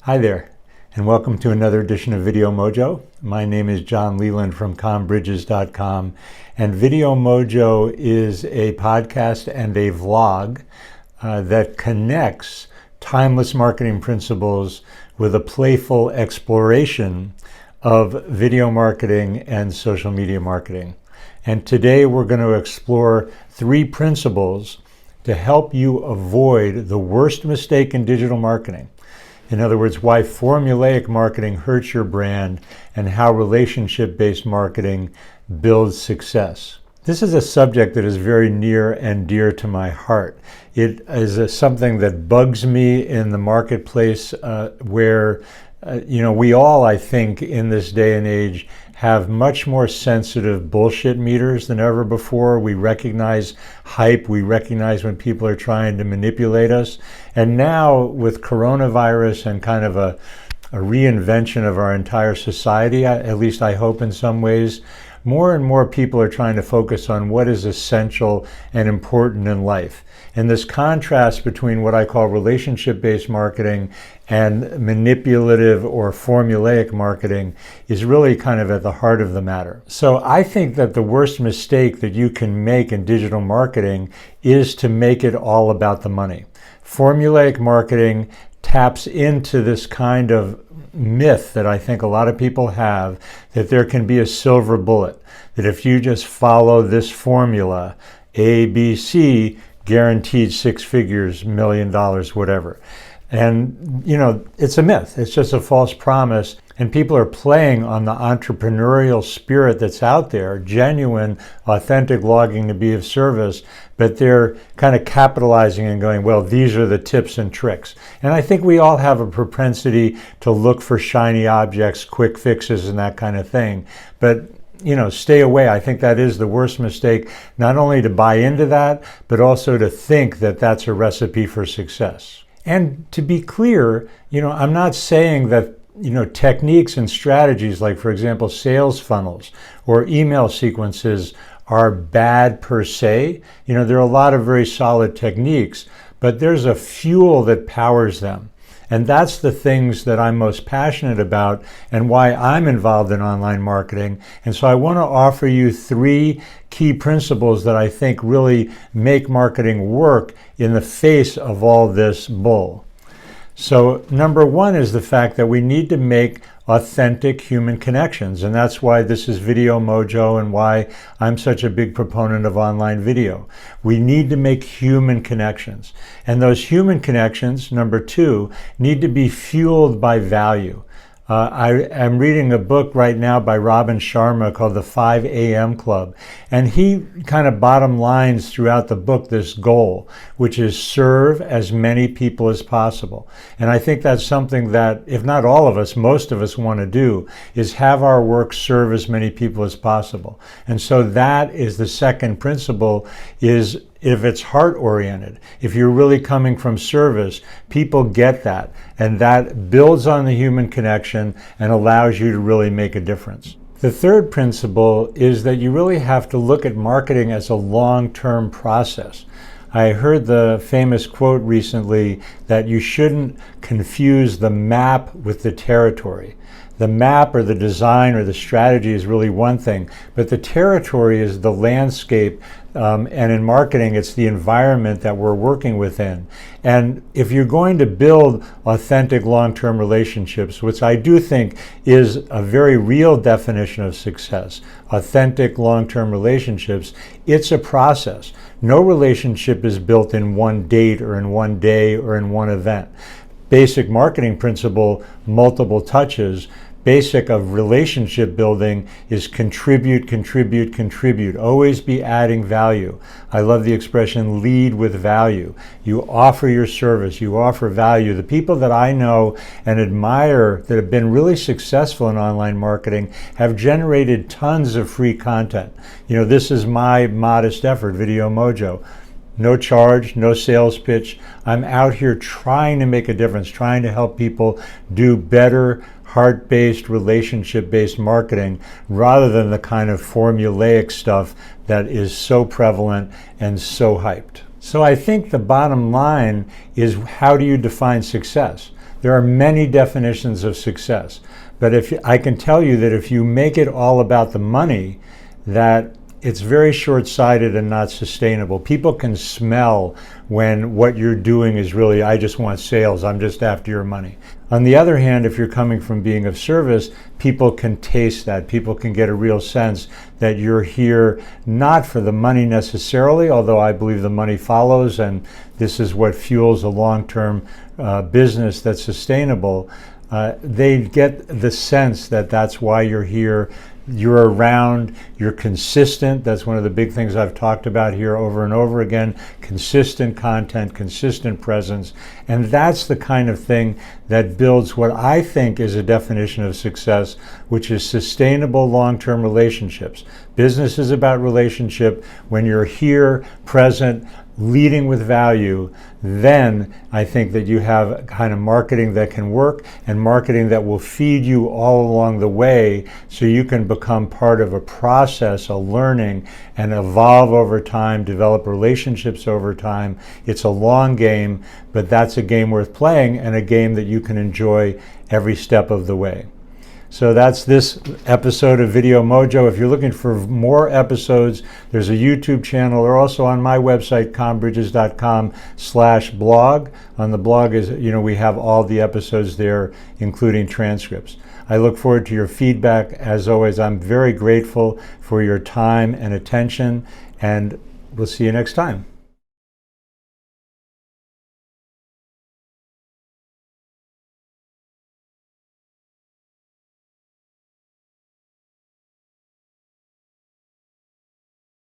Hi there, and welcome to another edition of Video Mojo. My name is John Leland from combridges.com, and Video Mojo is a podcast and a vlog that connects timeless marketing principles with a playful exploration of video marketing and social media marketing. And today we're going to explore 3 principles to help you avoid the worst mistake in digital marketing. In other words, why formulaic marketing hurts your brand and how relationship-based marketing builds success. This is a subject that is very near and dear to my heart. It is something that bugs me in the marketplace where we all, I think, in this day and age have much more sensitive bullshit meters than ever before. We recognize hype. We recognize when people are trying to manipulate us. And now with coronavirus and kind of a reinvention of our entire society, at least I hope in some ways, more and more people are trying to focus on what is essential and important in life. And this contrast between what I call relationship-based marketing and manipulative or formulaic marketing is really kind of at the heart of the matter. So I think that the worst mistake that you can make in digital marketing is to make it all about the money. Formulaic marketing taps into this kind of myth that I think a lot of people have, that there can be a silver bullet, that if you just follow this formula, A, B, C, guaranteed 6 figures, $1 million, whatever. And, it's a myth. It's just a false promise. And people are playing on the entrepreneurial spirit that's out there, genuine, authentic longing to be of service, but they're kind of capitalizing and going, well, these are the tips and tricks. And I think we all have a propensity to look for shiny objects, quick fixes, and that kind of thing. But stay away. I think that is the worst mistake, not only to buy into that, but also to think that that's a recipe for success. And to be clear, I'm not saying that techniques and strategies like, for example, sales funnels or email sequences are bad per se. There are a lot of very solid techniques, but there's a fuel that powers them. And that's the things that I'm most passionate about and why I'm involved in online marketing. And so I want to offer you 3 key principles that I think really make marketing work in the face of all this bull. So number 1 is the fact that we need to make authentic human connections. And that's why this is Video Mojo and why I'm such a big proponent of online video. We need to make human connections. And those human connections, number 2, need to be fueled by value. I am reading a book right now by Robin Sharma called The 5 a.m. Club. And he kind of bottom lines throughout the book this goal, which is serve as many people as possible. And I think that's something that, if not all of us, most of us want to do, is have our work serve as many people as possible. And so that is the second principle, is if it's heart-oriented, if you're really coming from service, people get that. And that builds on the human connection and allows you to really make a difference. The third principle is that you really have to look at marketing as a long-term process. I heard the famous quote recently that you shouldn't confuse the map with the territory. The map or the design or the strategy is really one thing, but the territory is the landscape, and in marketing, it's the environment that we're working within. And if you're going to build authentic long-term relationships, which I do think is a very real definition of success, authentic long-term relationships, it's a process. No relationship is built in one date or in one day or in one event. Basic marketing principle, multiple touches. Basic of relationship building is contribute, contribute, contribute. Always be adding value. I love the expression lead with value. You offer your service, you offer value. The people that I know and admire that have been really successful in online marketing have generated tons of free content. This is my modest effort, Video Mojo. No charge, no sales pitch. I'm out here trying to make a difference, trying to help people do better, heart-based, relationship-based marketing rather than the kind of formulaic stuff that is so prevalent and so hyped. So I think the bottom line is, how do you define success? There are many definitions of success. But I can tell you that if you make it all about the money, that it's very short-sighted and not sustainable. People can smell when what you're doing is really, I just want sales, I'm just after your money. On the other hand, if you're coming from being of service, people can taste that. People can get a real sense that you're here not for the money necessarily, although I believe the money follows, and this is what fuels a long-term business that's sustainable. They get the sense that that's why you're here. You're around, you're consistent. That's one of the big things I've talked about here over and over again. Consistent content, consistent presence. And that's the kind of thing that builds what I think is a definition of success, which is sustainable long-term relationships. Business is about relationship. When you're here, present, leading with value, then I think that you have a kind of marketing that can work, and marketing that will feed you all along the way so you can become part of a process, a learning, and evolve over time, develop relationships over time. It's a long game, but that's a game worth playing and a game that you can enjoy every step of the way. So that's this episode of Video Mojo. If you're looking for more episodes, there's a YouTube channel. They're also on my website, combridges.com/blog. On the blog is, we have all the episodes there, including transcripts. I look forward to your feedback. As always, I'm very grateful for your time and attention, and we'll see you next time.